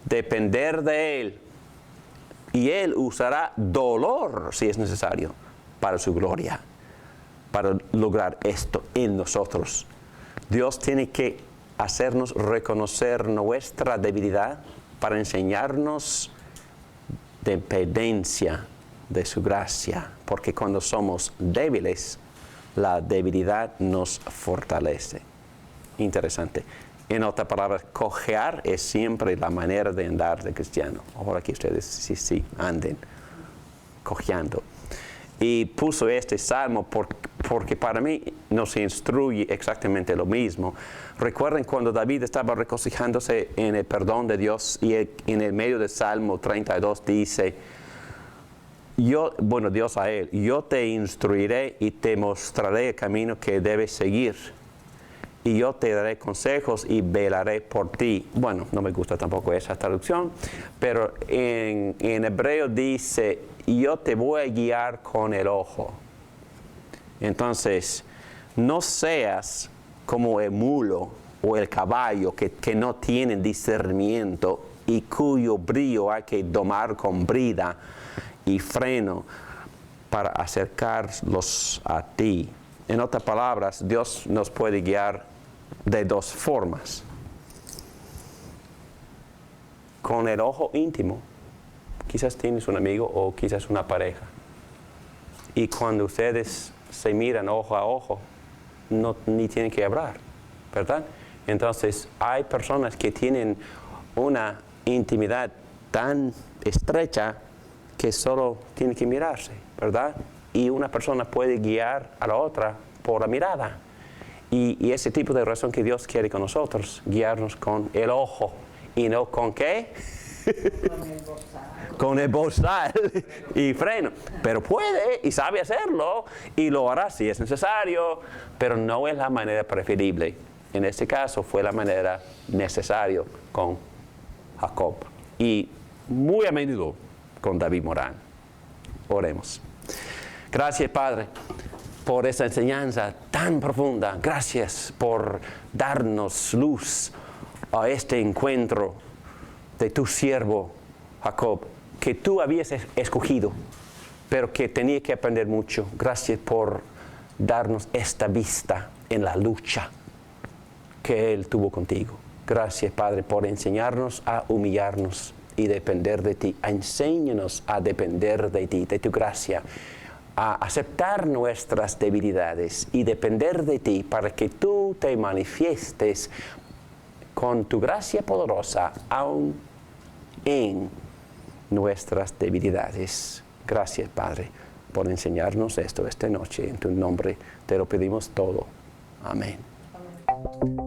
S1: depender de Él. Y Él usará dolor, si es necesario, para su gloria, para lograr esto en nosotros. Dios tiene que hacernos reconocer nuestra debilidad para enseñarnos dependencia de su gracia, porque cuando somos débiles, la debilidad nos fortalece. Interesante. En otras palabras, cojear es siempre la manera de andar de cristiano. Ahora que ustedes sí anden cojeando. Y puso este salmo porque para mí nos instruye exactamente lo mismo. Recuerden cuando David estaba regocijándose en el perdón de Dios y en el medio del Salmo 32 dice, Dios a él, yo te instruiré y te mostraré el camino que debes seguir. Y yo te daré consejos y velaré por ti. Bueno, no me gusta tampoco esa traducción, pero en hebreo dice, yo te voy a guiar con el ojo. Entonces, no seas como el mulo o el caballo que no tienen discernimiento y cuyo brillo hay que domar con brida y freno para acercarlos a ti. En otras palabras, Dios nos puede guiar de dos formas. Con el ojo íntimo. Quizás tienes un amigo o quizás una pareja. Y cuando ustedes se miran ojo a ojo, ni tienen que hablar, ¿verdad? Entonces, hay personas que tienen una intimidad tan estrecha que solo tienen que mirarse, ¿verdad? Y una persona puede guiar a la otra por la mirada. Y ese tipo de razón que Dios quiere con nosotros, guiarnos con el ojo. ¿Y no con qué? Con el bozal y freno. Pero puede y sabe hacerlo y lo hará si es necesario, pero no es la manera preferible. En este caso fue la manera necesaria con Jacob. Y muy a menudo con David Morán. Oremos. Gracias, Padre. por esa enseñanza tan profunda. Gracias por darnos luz a este encuentro de tu siervo Jacob, que tú habías escogido, pero que tenía que aprender mucho. Gracias por darnos esta vista en la lucha que él tuvo contigo. Gracias, Padre, por enseñarnos a humillarnos y depender de ti. Enséñanos a depender de ti, de tu gracia, a aceptar nuestras debilidades y depender de ti para que tú te manifiestes con tu gracia poderosa aún en nuestras debilidades. Gracias, Padre, por enseñarnos esto esta noche. En tu nombre te lo pedimos todo. Amén.
S5: Amén.